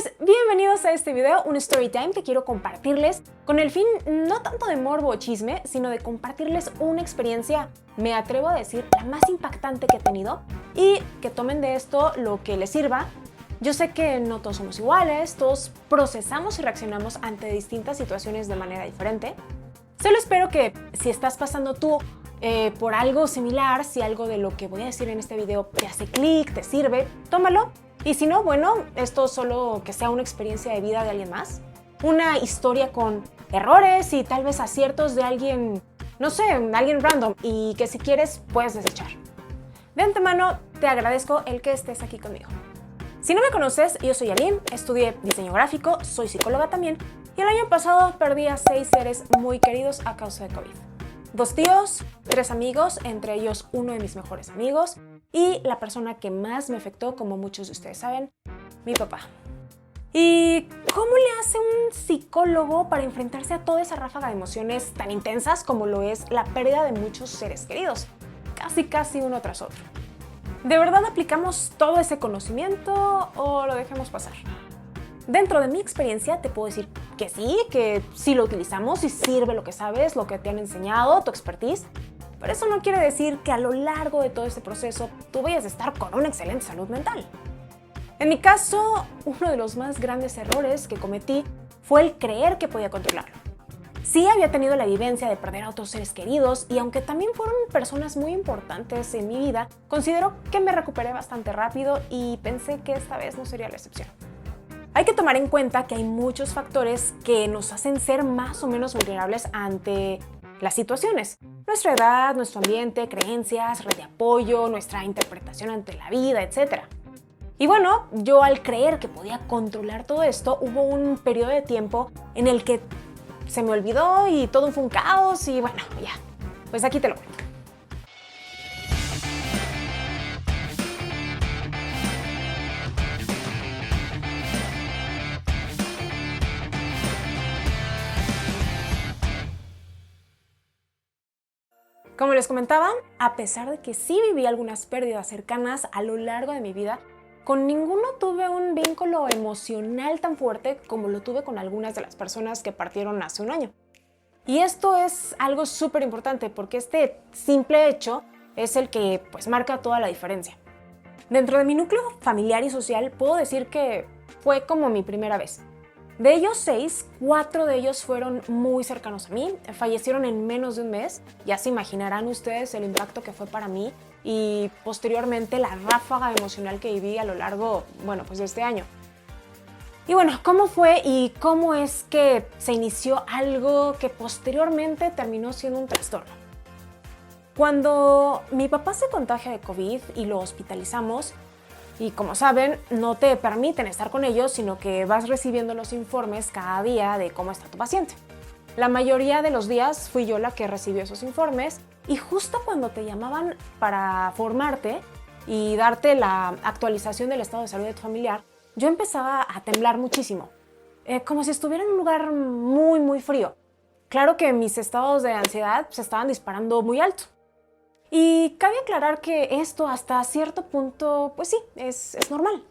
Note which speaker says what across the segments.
Speaker 1: Pues bienvenidos a este video, un story time que quiero compartirles con el fin no tanto de morbo o chisme, sino de compartirles una experiencia, me atrevo a decir, la más impactante que he tenido y que tomen de esto lo que les sirva. Yo sé que no todos somos iguales, todos procesamos y reaccionamos ante distintas situaciones de manera diferente. Solo espero que si estás pasando tú por algo similar, si algo de lo que voy a decir en este video te hace clic, te sirve, tómalo. Y si no, bueno, esto solo que sea una experiencia de vida de alguien más. Una historia con errores y tal vez aciertos de alguien, no sé, alguien random y que si quieres puedes desechar. De antemano, te agradezco el que estés aquí conmigo. Si no me conoces, yo soy Aline, estudié diseño gráfico, soy psicóloga también y el año pasado perdí a 6 seres muy queridos a causa de COVID. 2 tíos, 3 amigos, entre ellos uno de mis mejores amigos y la persona que más me afectó, como muchos de ustedes saben, mi papá. ¿Y cómo le hace un psicólogo para enfrentarse a toda esa ráfaga de emociones tan intensas como lo es la pérdida de muchos seres queridos? Casi uno tras otro. ¿De verdad aplicamos todo ese conocimiento o lo dejemos pasar? Dentro de mi experiencia te puedo decir que sí lo utilizamos y sirve lo que sabes, lo que te han enseñado, tu expertise, pero eso no quiere decir que a lo largo de todo este proceso tú vayas a estar con una excelente salud mental. En mi caso, uno de los más grandes errores que cometí fue el creer que podía controlarlo. Sí había tenido la evidencia de perder a otros seres queridos y aunque también fueron personas muy importantes en mi vida, considero que me recuperé bastante rápido y pensé que esta vez no sería la excepción. Hay que tomar en cuenta que hay muchos factores que nos hacen ser más o menos vulnerables ante las situaciones. Nuestra edad, nuestro ambiente, creencias, red de apoyo, nuestra interpretación ante la vida, etc. Y bueno, yo al creer que podía controlar todo esto, hubo un periodo de tiempo en el que se me olvidó y todo fue un caos y bueno, ya, pues aquí te lo cuento. Como les comentaba, a pesar de que sí viví algunas pérdidas cercanas a lo largo de mi vida, con ninguno tuve un vínculo emocional tan fuerte como lo tuve con algunas de las personas que partieron hace un año. Y esto es algo súper importante porque este simple hecho es el que pues marca toda la diferencia. Dentro de mi núcleo familiar y social puedo decir que fue como mi primera vez. De ellos 6, 4 de ellos fueron muy cercanos a mí, fallecieron en menos de un mes, ya se imaginarán ustedes el impacto que fue para mí y posteriormente la ráfaga emocional que viví a lo largo, pues de este año. Y bueno, ¿cómo fue y cómo es que se inició algo que posteriormente terminó siendo un trastorno? Cuando mi papá se contagia de COVID y lo hospitalizamos, y como saben, no te permiten estar con ellos, sino que vas recibiendo los informes cada día de cómo está tu paciente. La mayoría de los días fui yo la que recibió esos informes y justo cuando te llamaban para formarte y darte la actualización del estado de salud de tu familiar, yo empezaba a temblar muchísimo, como si estuviera en un lugar muy frío. Claro que mis estados de ansiedad se estaban disparando muy alto. Y cabe aclarar que esto hasta cierto punto, pues sí, es normal.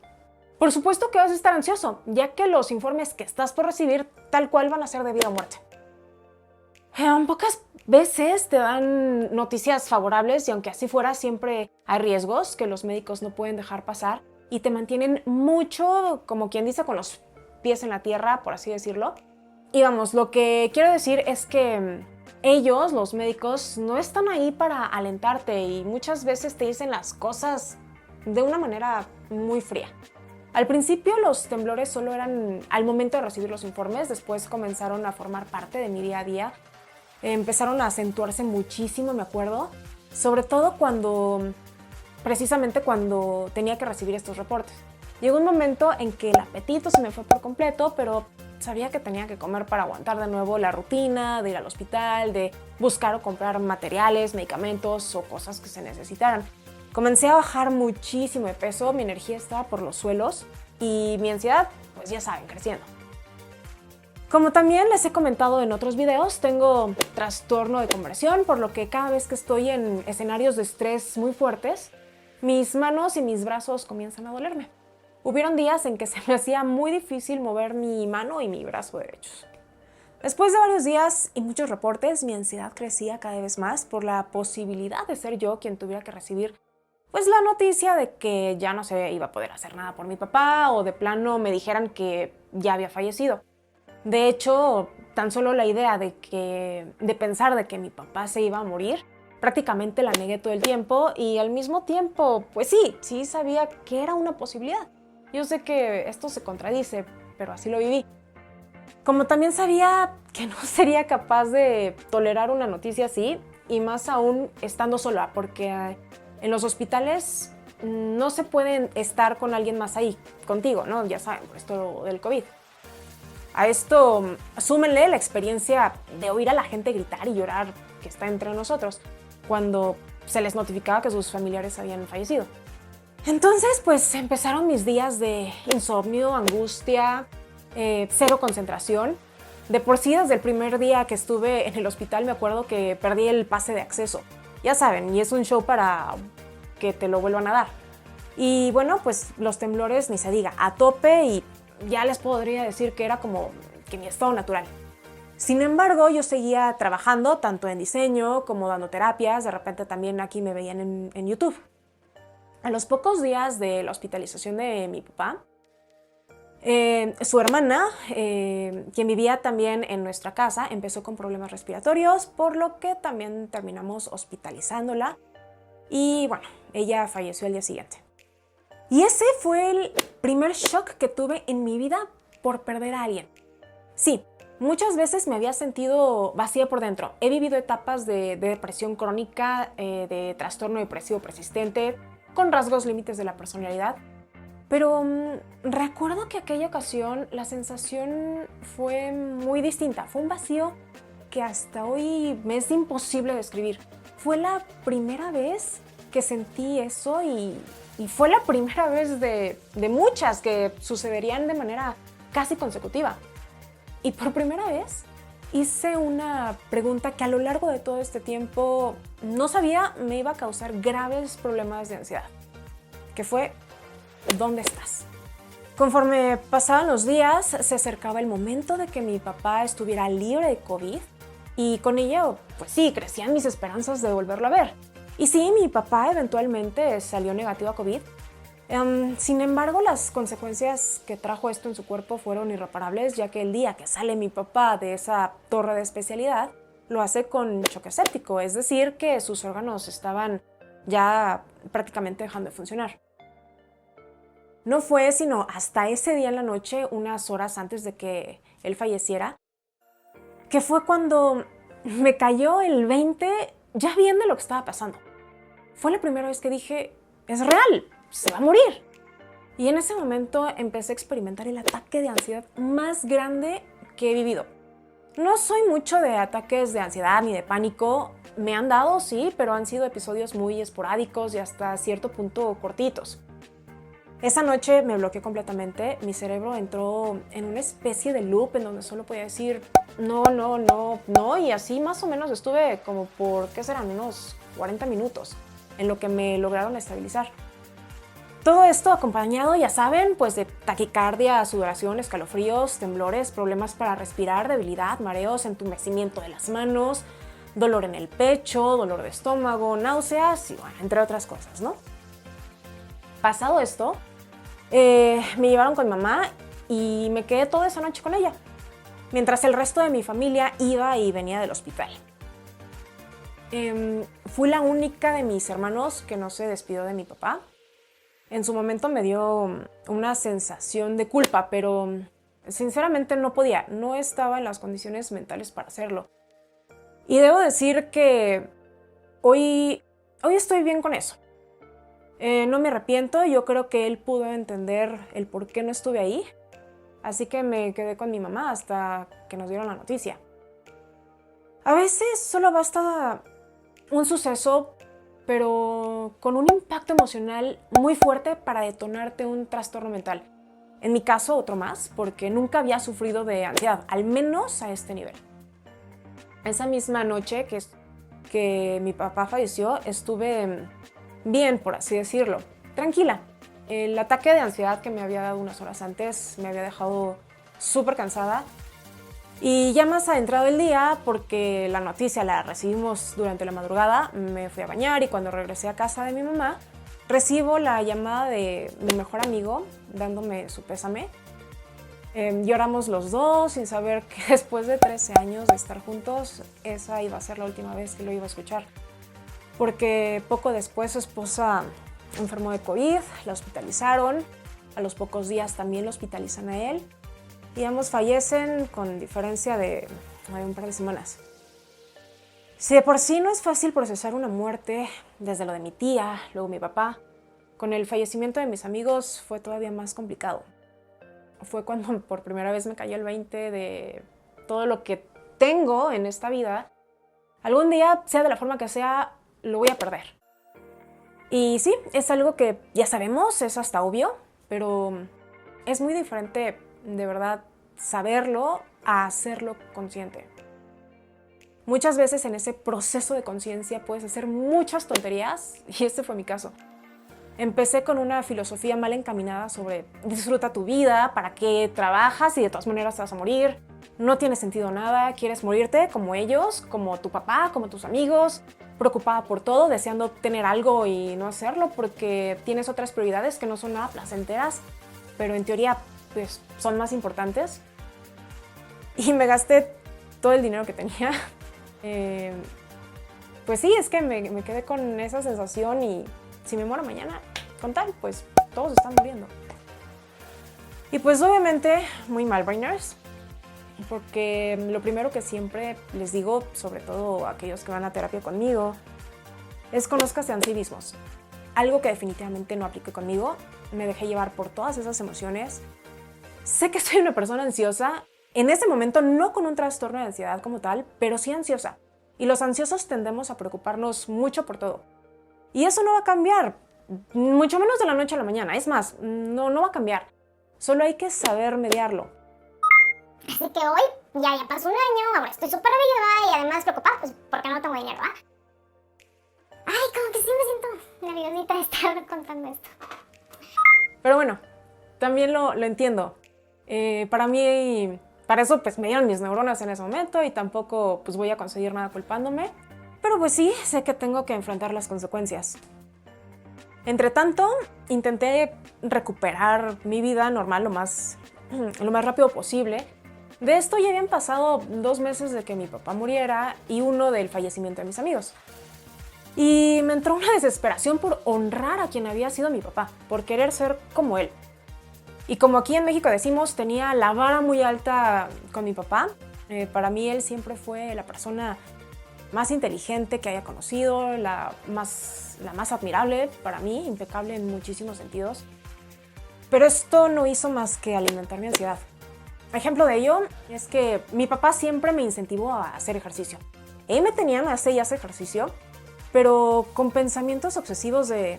Speaker 1: Por supuesto que vas a estar ansioso, ya que los informes que estás por recibir tal cual van a ser de vida o muerte. Pocas veces te dan noticias favorables y aunque así fuera, siempre hay riesgos que los médicos no pueden dejar pasar y te mantienen mucho, como quien dice, con los pies en la tierra, por así decirlo. Y vamos, lo que quiero decir es que ellos, los médicos, no están ahí para alentarte y muchas veces te dicen las cosas de una manera muy fría. Al principio los temblores solo eran al momento de recibir los informes, después comenzaron a formar parte de mi día a día. Empezaron a acentuarse muchísimo, me acuerdo, sobre todo precisamente cuando tenía que recibir estos reportes. Llegó un momento en que el apetito se me fue por completo, pero sabía que tenía que comer para aguantar de nuevo la rutina, de ir al hospital, de buscar o comprar materiales, medicamentos o cosas que se necesitaran. Comencé a bajar muchísimo de peso, mi energía estaba por los suelos y mi ansiedad, pues ya saben, creciendo. Como también les he comentado en otros videos, tengo trastorno de conversión, por lo que cada vez que estoy en escenarios de estrés muy fuertes, mis manos y mis brazos comienzan a dolerme. Hubieron días en que se me hacía muy difícil mover mi mano y mi brazo derechos. Después de varios días y muchos reportes, mi ansiedad crecía cada vez más por la posibilidad de ser yo quien tuviera que recibir pues la noticia de que ya no se iba a poder hacer nada por mi papá o de plano me dijeran que ya había fallecido. De hecho, tan solo la idea de pensar de que mi papá se iba a morir, prácticamente la negué todo el tiempo y al mismo tiempo, pues sí sabía que era una posibilidad. Yo sé que esto se contradice, pero así lo viví. Como también sabía que no sería capaz de tolerar una noticia así, y más aún estando sola, porque en los hospitales no se pueden estar con alguien más ahí, contigo, ¿no? Ya saben, por esto del COVID. A esto, súmenle la experiencia de oír a la gente gritar y llorar que está entre nosotros, cuando se les notificaba que sus familiares habían fallecido. Entonces, pues empezaron mis días de insomnio, angustia, cero concentración. De por sí, desde el primer día que estuve en el hospital me acuerdo que perdí el pase de acceso. Ya saben, y es un show para que te lo vuelvan a dar. Y bueno, pues los temblores ni se diga, a tope, y ya les podría decir que era como que mi estado natural. Sin embargo, yo seguía trabajando tanto en diseño como dando terapias, de repente también aquí me veían en YouTube. A los pocos días de la hospitalización de mi papá, su hermana, quien vivía también en nuestra casa, empezó con problemas respiratorios, por lo que también terminamos hospitalizándola. Y bueno, ella falleció al día siguiente. Y ese fue el primer shock que tuve en mi vida por perder a alguien. Sí, muchas veces me había sentido vacía por dentro. He vivido etapas de depresión crónica, de trastorno depresivo persistente, con rasgos límites de la personalidad. Pero recuerdo que aquella ocasión la sensación fue muy distinta. Fue un vacío que hasta hoy me es imposible describir. Fue la primera vez que sentí eso y fue la primera vez de muchas que sucederían de manera casi consecutiva. Y por primera vez hice una pregunta que a lo largo de todo este tiempo no sabía me iba a causar graves problemas de ansiedad, que fue: ¿dónde estás? Conforme pasaban los días, se acercaba el momento de que mi papá estuviera libre de COVID y con ello, pues sí, crecían mis esperanzas de volverlo a ver. Y sí, mi papá eventualmente salió negativo a COVID. Sin embargo, las consecuencias que trajo esto en su cuerpo fueron irreparables, ya que el día que sale mi papá de esa torre de especialidad, lo hace con choque séptico, es decir, que sus órganos estaban ya prácticamente dejando de funcionar. No fue sino hasta ese día en la noche, unas horas antes de que él falleciera, que fue cuando me cayó el 20 ya viendo lo que estaba pasando. Fue la primera vez que dije: es real, se va a morir. Y en ese momento empecé a experimentar el ataque de ansiedad más grande que he vivido. No soy mucho de ataques de ansiedad ni de pánico. Me han dado, sí, pero han sido episodios muy esporádicos y hasta cierto punto cortitos. Esa noche me bloqueé completamente, mi cerebro entró en una especie de loop en donde solo podía decir no, no, no, no, y así más o menos estuve como por, ¿qué serán? Unos 40 minutos en lo que me lograron estabilizar. Todo esto acompañado, ya saben, pues de taquicardia, sudoración, escalofríos, temblores, problemas para respirar, debilidad, mareos, entumecimiento de las manos, dolor en el pecho, dolor de estómago, náuseas y bueno, entre otras cosas, ¿no? Pasado esto, me llevaron con mamá y me quedé toda esa noche con ella, mientras el resto de mi familia iba y venía del hospital. Fui la única de mis hermanos que no se despidió de mi papá. En su momento me dio una sensación de culpa, pero sinceramente no podía, no estaba en las condiciones mentales para hacerlo. Y debo decir que hoy estoy bien con eso. No me arrepiento, yo creo que él pudo entender el por qué no estuve ahí, así que me quedé con mi mamá hasta que nos dieron la noticia. A veces solo basta un suceso, pero con un impacto emocional muy fuerte para detonarte un trastorno mental. En mi caso, otro más, porque nunca había sufrido de ansiedad, al menos a este nivel. Esa misma noche que mi papá falleció, estuve bien, por así decirlo, tranquila. El ataque de ansiedad que me había dado unas horas antes me había dejado súper cansada. Y ya más adentrado el día, porque la noticia la recibimos durante la madrugada, me fui a bañar y cuando regresé a casa de mi mamá, recibo la llamada de mi mejor amigo dándome su pésame. Lloramos los dos sin saber que después de 13 años de estar juntos, esa iba a ser la última vez que lo iba a escuchar. Porque poco después su esposa enfermó de COVID, la hospitalizaron, a los pocos días también lo hospitalizan a él y ambos fallecen con diferencia de un par de semanas. Si de por sí no es fácil procesar una muerte, desde lo de mi tía, luego mi papá, con el fallecimiento de mis amigos fue todavía más complicado. Fue cuando por primera vez me cayó el 20 de todo lo que tengo en esta vida. Algún día, sea de la forma que sea, lo voy a perder. Y sí, es algo que ya sabemos, es hasta obvio, pero es muy diferente, de verdad, saberlo a hacerlo consciente. Muchas veces en ese proceso de conciencia puedes hacer muchas tonterías, y este fue mi caso. Empecé con una filosofía mal encaminada sobre disfruta tu vida, para qué trabajas y de todas maneras te vas a morir, no tiene sentido nada, quieres morirte como ellos, como tu papá, como tus amigos, preocupada por todo, deseando tener algo y no hacerlo porque tienes otras prioridades que no son nada placenteras, pero en teoría pues, son más importantes. Y me gasté todo el dinero que tenía. Pues sí, es que me quedé con esa sensación y si me muero mañana, con tal, pues todos están muriendo. Y pues obviamente muy mal, brainers, porque lo primero que siempre les digo, sobre todo a aquellos que van a terapia conmigo, es conózcanse a sí mismos. Algo que definitivamente no apliqué conmigo, me dejé llevar por todas esas emociones. Sé que soy una persona ansiosa, en ese momento no con un trastorno de ansiedad como tal, pero sí ansiosa. Y los ansiosos tendemos a preocuparnos mucho por todo. Y eso no va a cambiar, mucho menos de la noche a la mañana. Es más, no va a cambiar. Solo hay que saber mediarlo.
Speaker 2: Así que hoy ya pasó un año, ahora estoy súper viva y además preocupada pues porque no tengo dinero, ¿ah? Ay, como que sí me siento nerviosita de estar contando esto.
Speaker 1: Pero bueno, también lo entiendo. Para mí, para eso pues me dieron mis neuronas en ese momento y tampoco pues voy a conseguir nada culpándome. Pero pues sí, sé que tengo que enfrentar las consecuencias. Entre tanto, intenté recuperar mi vida normal lo más rápido posible. De esto ya habían pasado 2 meses de que mi papá muriera y 1 del fallecimiento de mis amigos. Y me entró una desesperación por honrar a quien había sido mi papá, por querer ser como él. Y como aquí en México decimos, tenía la vara muy alta con mi papá. Para mí él siempre fue la persona más inteligente que haya conocido, la más admirable para mí, impecable en muchísimos sentidos. Pero esto no hizo más que alimentar mi ansiedad. Ejemplo de ello es que mi papá siempre me incentivó a hacer ejercicio. Él me tenía hace y hace ejercicio, pero con pensamientos obsesivos de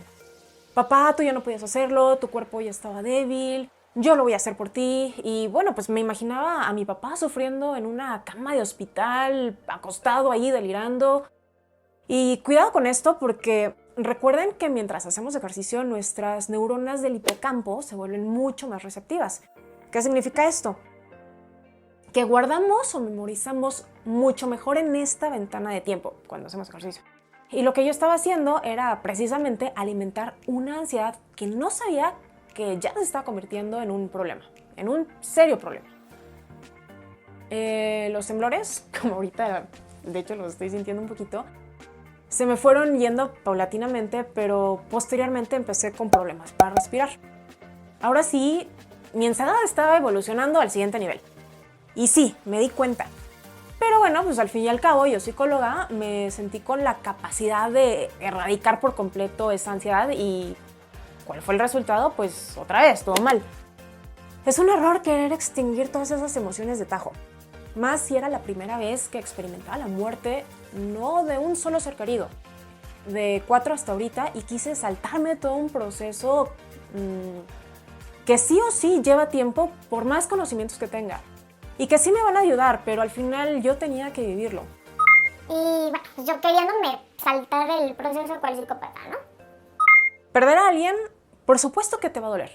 Speaker 1: papá, tú ya no podías hacerlo, tu cuerpo ya estaba débil, yo lo voy a hacer por ti. Y bueno, pues me imaginaba a mi papá sufriendo en una cama de hospital, acostado ahí delirando. Y cuidado con esto porque recuerden que mientras hacemos ejercicio nuestras neuronas del hipocampo se vuelven mucho más receptivas. ¿Qué significa esto? Que guardamos o memorizamos mucho mejor en esta ventana de tiempo cuando hacemos ejercicio. Y lo que yo estaba haciendo era precisamente alimentar una ansiedad que no sabía que ya se estaba convirtiendo en un problema, en un serio problema. Los temblores, como ahorita de hecho los estoy sintiendo un poquito, se me fueron yendo paulatinamente, pero posteriormente empecé con problemas para respirar. Ahora sí, mi ansiedad estaba evolucionando al siguiente nivel. Y sí, me di cuenta. Pero bueno, pues al fin y al cabo, yo psicóloga, me sentí con la capacidad de erradicar por completo esa ansiedad y ¿cuál fue el resultado? Pues otra vez, todo mal. Es un error querer extinguir todas esas emociones de tajo. Más si era la primera vez que experimentaba la muerte, no de un solo ser querido, de 4 hasta ahorita, y quise saltarme todo un proceso que sí o sí lleva tiempo por más conocimientos que tenga. Y que sí me van a ayudar, pero al final yo tenía que vivirlo.
Speaker 2: Y bueno, pues yo queriéndome saltar el proceso cual psicópata, ¿no?
Speaker 1: Perder a alguien Por supuesto que te va a doler.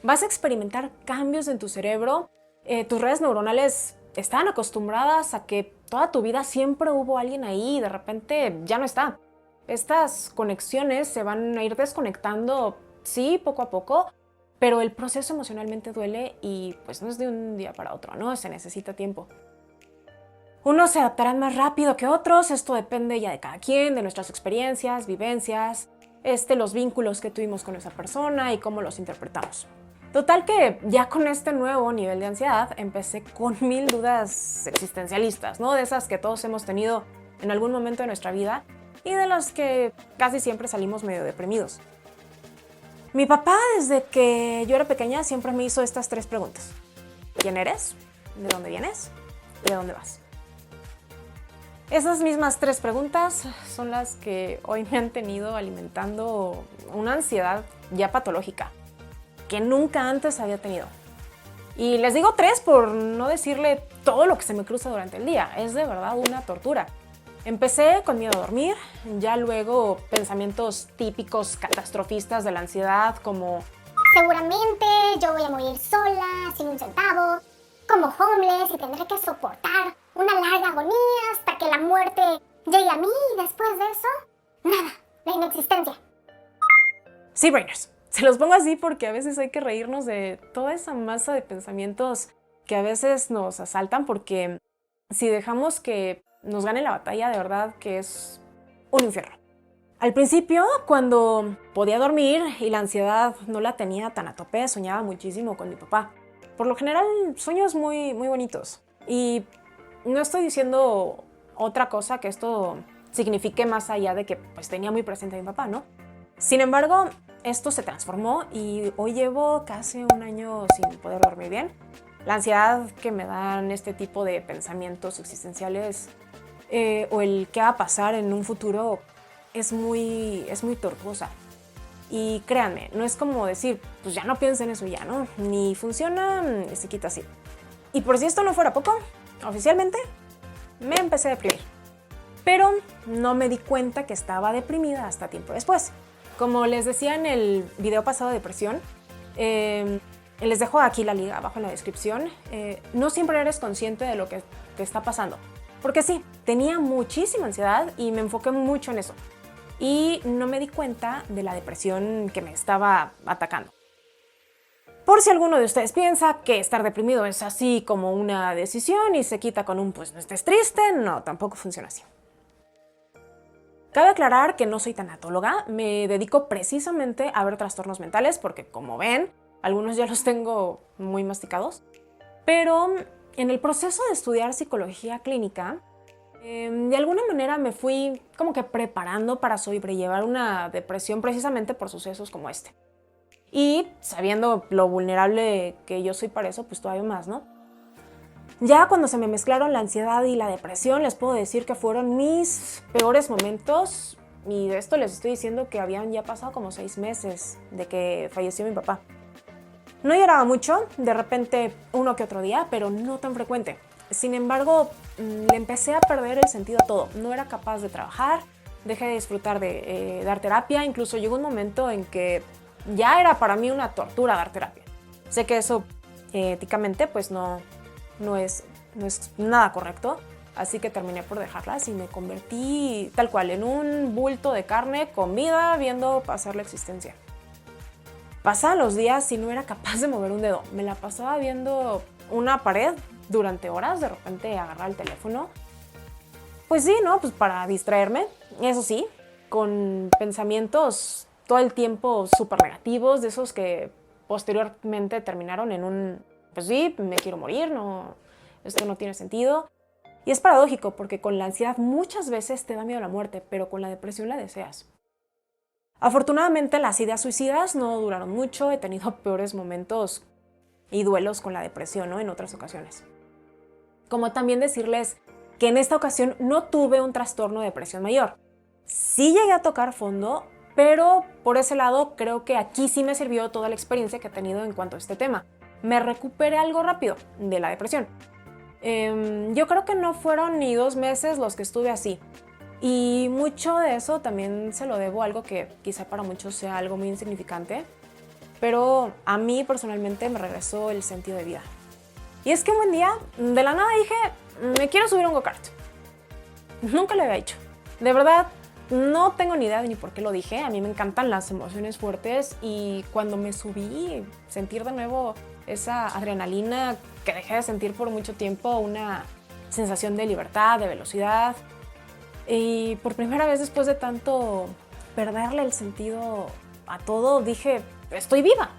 Speaker 1: Vas a experimentar cambios en tu cerebro. Tus redes neuronales están acostumbradas a que toda tu vida siempre hubo alguien ahí y de repente ya no está. Estas conexiones se van a ir desconectando, sí, poco a poco, pero el proceso emocionalmente duele y pues no es de un día para otro, ¿no? Se necesita tiempo. Unos se adaptarán más rápido que otros, esto depende ya de cada quien, de nuestras experiencias, vivencias, los vínculos que tuvimos con esa persona y cómo los interpretamos. Total que ya con este nuevo nivel de ansiedad empecé con 1000 dudas existencialistas, ¿no? De esas que todos hemos tenido en algún momento de nuestra vida y de las que casi siempre salimos medio deprimidos. Mi papá, desde que yo era pequeña, siempre me hizo estas 3 preguntas. ¿Quién eres? ¿De dónde vienes? ¿Y de dónde vas? Esas mismas 3 preguntas son las que hoy me han tenido alimentando una ansiedad ya patológica que nunca antes había tenido. Y les digo 3 por no decirle todo lo que se me cruza durante el día. Es de verdad una tortura. Empecé con miedo a dormir, ya luego pensamientos típicos catastrofistas de la ansiedad como
Speaker 2: seguramente yo voy a morir sola, sin un centavo, como homeless y tendré que soportar una larga agonía hasta que la muerte llegue a mí y después de eso, nada, la inexistencia.
Speaker 1: Sí, brainers. Se los pongo así porque a veces hay que reírnos de toda esa masa de pensamientos que a veces nos asaltan porque si dejamos que nos gane la batalla, de verdad que es un infierno. Al principio, cuando podía dormir y la ansiedad no la tenía tan a tope, soñaba muchísimo con mi papá. Por lo general, sueños muy bonitos. Y no estoy diciendo otra cosa que esto signifique más allá de que pues, tenía muy presente a mi papá, ¿no? Sin embargo, esto se transformó y hoy llevo casi un año sin poder dormir bien. La ansiedad que me dan este tipo de pensamientos existenciales o el qué va a pasar en un futuro es muy tortuosa. Y créanme, no es como decir, pues ya no piensen en eso ya, ¿no? Ni funciona, ni se quita así. Y por si esto no fuera poco, oficialmente me empecé a deprimir. Pero no me di cuenta que estaba deprimida hasta tiempo después. Como les decía en el video pasado de depresión, les dejo aquí la liga abajo en la descripción, no siempre eres consciente de lo que te está pasando. Porque sí, tenía muchísima ansiedad y me enfoqué mucho en eso. Y no me di cuenta de la depresión que me estaba atacando. Por si alguno de ustedes piensa que estar deprimido es así como una decisión y se quita con un pues no estés triste, no, tampoco funciona así. Cabe aclarar que no soy tanatóloga, me dedico precisamente a ver trastornos mentales porque como ven, algunos ya los tengo muy masticados. Pero en el proceso de estudiar psicología clínica, de alguna manera me fui como que preparando para sobrellevar una depresión precisamente por sucesos como este. Y sabiendo lo vulnerable que yo soy para eso, pues todavía más, ¿no? Ya cuando se me mezclaron la ansiedad y la depresión, les puedo decir que fueron mis peores momentos. Y de esto les estoy diciendo que habían ya pasado como 6 meses de que falleció mi papá. No lloraba mucho, de repente uno que otro día, pero no tan frecuente. Sin embargo, le empecé a perder el sentido a todo. No era capaz de trabajar, dejé de disfrutar de dar terapia. Incluso llegó un momento en que ya era para mí una tortura dar terapia. Sé que eso éticamente pues no es nada correcto, así que terminé por dejarlas y me convertí tal cual en un bulto de carne, comida, viendo pasar la existencia. Pasaban los días y no era capaz de mover un dedo. Me la pasaba viendo una pared durante horas, de repente agarrar el teléfono. Pues sí, ¿no? Pues para distraerme, eso sí, con pensamientos todo el tiempo súper negativos, de esos que posteriormente terminaron en un, pues sí, me quiero morir, no, esto no tiene sentido. Y es paradójico porque con la ansiedad muchas veces te da miedo a la muerte, pero con la depresión la deseas. Afortunadamente las ideas suicidas no duraron mucho, he tenido peores momentos y duelos con la depresión, ¿no? En otras ocasiones. Como también decirles que en esta ocasión no tuve un trastorno de depresión mayor. Sí llegué a tocar fondo, pero por ese lado creo que aquí sí me sirvió toda la experiencia que he tenido en cuanto a este tema. Me recuperé algo rápido de la depresión. Yo creo que no fueron ni 2 meses los que estuve así. Y mucho de eso también se lo debo a algo que quizá para muchos sea algo muy insignificante, pero a mí personalmente me regresó el sentido de vida. Y es que un buen día, de la nada dije, me quiero subir a un go-kart. Nunca lo había hecho. De verdad, no tengo ni idea ni por qué lo dije. A mí me encantan las emociones fuertes y cuando me subí, sentir de nuevo esa adrenalina que dejé de sentir por mucho tiempo, una sensación de libertad, de velocidad. Y por primera vez después de tanto perderle el sentido a todo, dije, estoy viva.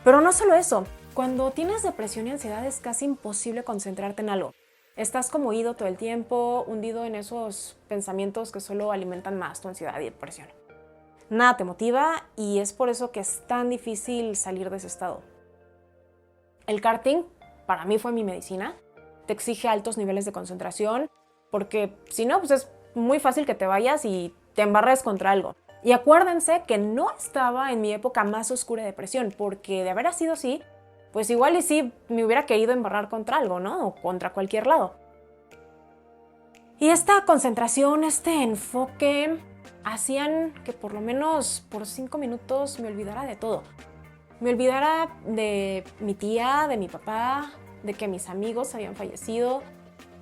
Speaker 1: Pero no solo eso, cuando tienes depresión y ansiedad es casi imposible concentrarte en algo. Estás como ido todo el tiempo, hundido en esos pensamientos que solo alimentan más tu ansiedad y depresión. Nada te motiva y es por eso que es tan difícil salir de ese estado. El karting para mí fue mi medicina. Te exige altos niveles de concentración porque si no, pues es muy fácil que te vayas y te embarres contra algo. Y acuérdense que no estaba en mi época más oscura de depresión, porque de haber sido así, pues igual y sí me hubiera querido embarrar contra algo, ¿no? O contra cualquier lado. Y esta concentración, este enfoque, hacían que por lo menos por 5 minutos me olvidara de todo. Me olvidara de mi tía, de mi papá, de que mis amigos habían fallecido.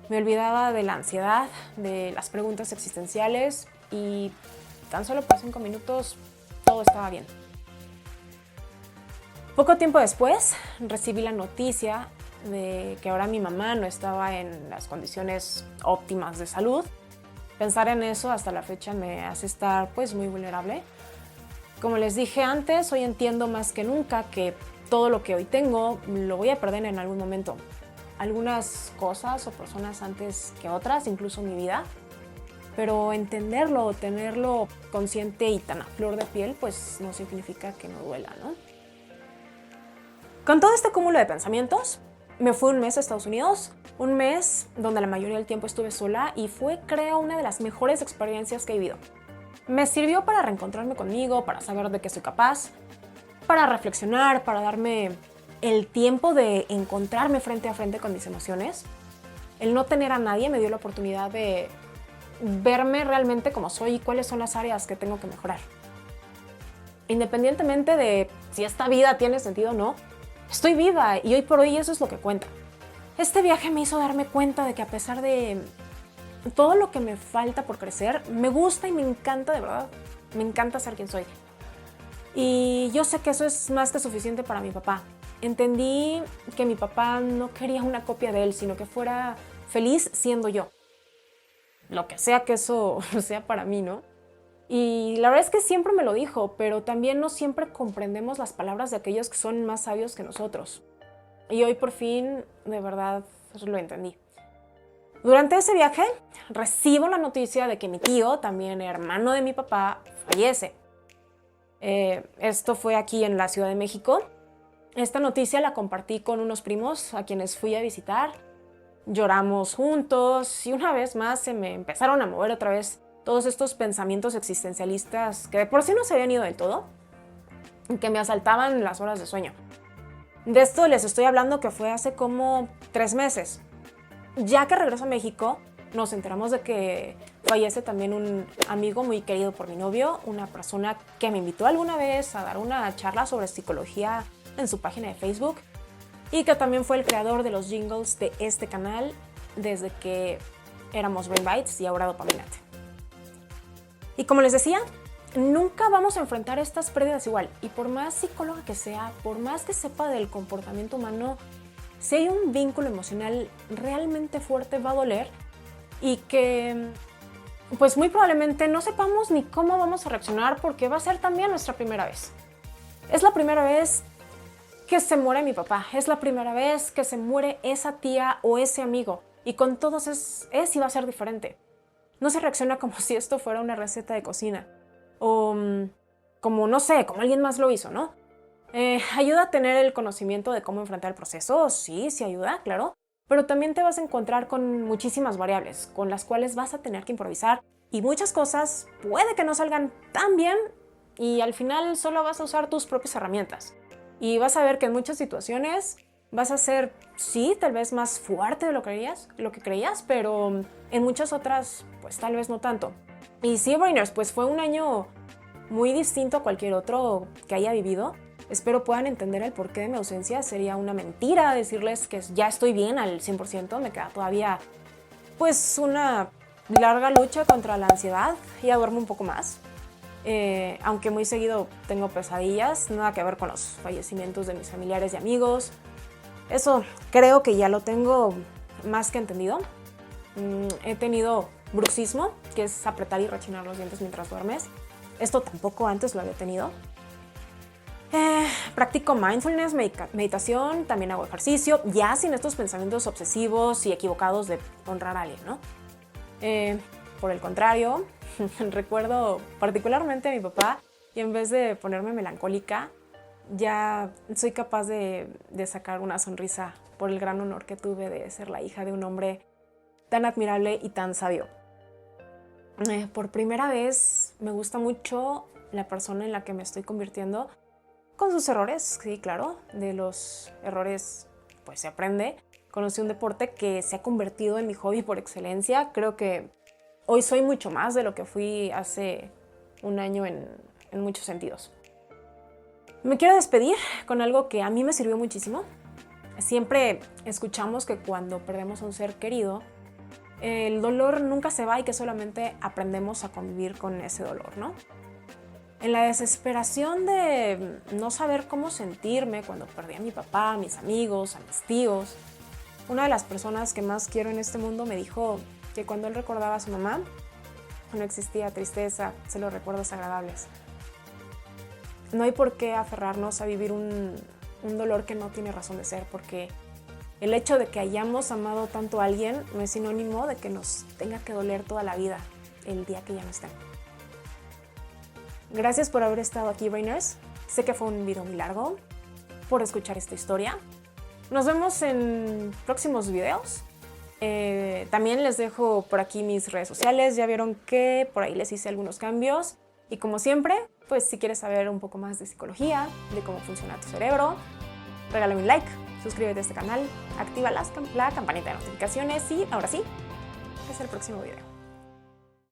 Speaker 1: Me olvidaba de la ansiedad, de las preguntas existenciales y tan solo por 5 minutos todo estaba bien. Poco tiempo después recibí la noticia de que ahora mi mamá no estaba en las condiciones óptimas de salud. Pensar en eso hasta la fecha me hace estar pues muy vulnerable. Como les dije antes, hoy entiendo más que nunca que todo lo que hoy tengo lo voy a perder en algún momento. Algunas cosas o personas antes que otras, incluso mi vida. Pero entenderlo, tenerlo consciente y tan a flor de piel, pues no significa que no duela, ¿no? Con todo este cúmulo de pensamientos, me fui un mes a Estados Unidos, un mes donde la mayoría del tiempo estuve sola y fue, creo, una de las mejores experiencias que he vivido. Me sirvió para reencontrarme conmigo, para saber de qué soy capaz, para reflexionar, para darme el tiempo de encontrarme frente a frente con mis emociones. El no tener a nadie me dio la oportunidad de verme realmente como soy y cuáles son las áreas que tengo que mejorar. Independientemente de si esta vida tiene sentido o no, estoy viva y hoy por hoy eso es lo que cuenta. Este viaje me hizo darme cuenta de que a pesar de todo lo que me falta por crecer, me gusta y me encanta, de verdad, me encanta ser quien soy. Y yo sé que eso es más que suficiente para mi papá. Entendí que mi papá no quería una copia de él, sino que fuera feliz siendo yo. Lo que sea que eso sea para mí, ¿no? Y la verdad es que siempre me lo dijo, pero también no siempre comprendemos las palabras de aquellos que son más sabios que nosotros. Y hoy por fin, de verdad, lo entendí. Durante ese viaje, recibo la noticia de que mi tío, también hermano de mi papá, fallece. Esto fue aquí en la Ciudad de México. Esta noticia la compartí con unos primos a quienes fui a visitar. Lloramos juntos y una vez más se me empezaron a mover otra vez todos estos pensamientos existencialistas que de por sí no se habían ido del todo, que me asaltaban las horas de sueño. De esto les estoy hablando que fue hace como 3 meses. Ya que regreso a México, nos enteramos de que fallece también un amigo muy querido por mi novio, una persona que me invitó alguna vez a dar una charla sobre psicología en su página de Facebook y que también fue el creador de los jingles de este canal desde que éramos Brain Bites y ahora Dopaminate. Y como les decía, nunca vamos a enfrentar estas pérdidas igual. Y por más psicóloga que sea, por más que sepa del comportamiento humano, si hay un vínculo emocional realmente fuerte va a doler y que pues muy probablemente no sepamos ni cómo vamos a reaccionar porque va a ser también nuestra primera vez. Es la primera vez que se muere mi papá, es la primera vez que se muere esa tía o ese amigo y con todos es y va a ser diferente. No se reacciona como si esto fuera una receta de cocina o como, no sé, como alguien más lo hizo, ¿no? Ayuda a tener el conocimiento de cómo enfrentar el proceso, sí ayuda, claro, pero también te vas a encontrar con muchísimas variables con las cuales vas a tener que improvisar y muchas cosas puede que no salgan tan bien y al final solo vas a usar tus propias herramientas y vas a ver que en muchas situaciones vas a ser, sí, tal vez más fuerte de lo que creías, pero en muchas otras, pues tal vez no tanto. Y sí, Brainers, pues fue un año muy distinto a cualquier otro que haya vivido. Espero puedan entender el porqué de mi ausencia. Sería una mentira decirles que ya estoy bien al 100%. Me queda todavía pues una larga lucha contra la ansiedad. Ya duermo un poco más. Aunque muy seguido tengo pesadillas, nada que ver con los fallecimientos de mis familiares y amigos. Eso creo que ya lo tengo más que entendido. He tenido bruxismo, que es apretar y rechinar los dientes mientras duermes. Esto tampoco antes lo había tenido. Practico mindfulness, meditación, también hago ejercicio, ya sin estos pensamientos obsesivos y equivocados de honrar a alguien, ¿no? Por el contrario, recuerdo particularmente a mi papá y en vez de ponerme melancólica, ya soy capaz de sacar una sonrisa por el gran honor que tuve de ser la hija de un hombre tan admirable y tan sabio. Por primera vez me gusta mucho la persona en la que me estoy convirtiendo, con sus errores, sí, claro, de los errores pues se aprende. Conocí un deporte que se ha convertido en mi hobby por excelencia. Creo que hoy soy mucho más de lo que fui hace un año en muchos sentidos. Me quiero despedir con algo que a mí me sirvió muchísimo. Siempre escuchamos que cuando perdemos a un ser querido, el dolor nunca se va y que solamente aprendemos a convivir con ese dolor, ¿no? En la desesperación de no saber cómo sentirme cuando perdí a mi papá, a mis amigos, a mis tíos, una de las personas que más quiero en este mundo me dijo que cuando él recordaba a su mamá, no existía tristeza, solo recuerdos agradables. No hay por qué aferrarnos a vivir un dolor que no tiene razón de ser, porque el hecho de que hayamos amado tanto a alguien no es sinónimo de que nos tenga que doler toda la vida el día que ya no estén. Gracias por haber estado aquí, Brainers. Sé que fue un video muy largo, por escuchar esta historia. Nos vemos en próximos videos. También les dejo por aquí mis redes sociales. Ya vieron que por ahí les hice algunos cambios. Y como siempre, pues si quieres saber un poco más de psicología, de cómo funciona tu cerebro, regálame un like, suscríbete a este canal, activa la campanita de notificaciones y ahora sí, hasta el próximo video.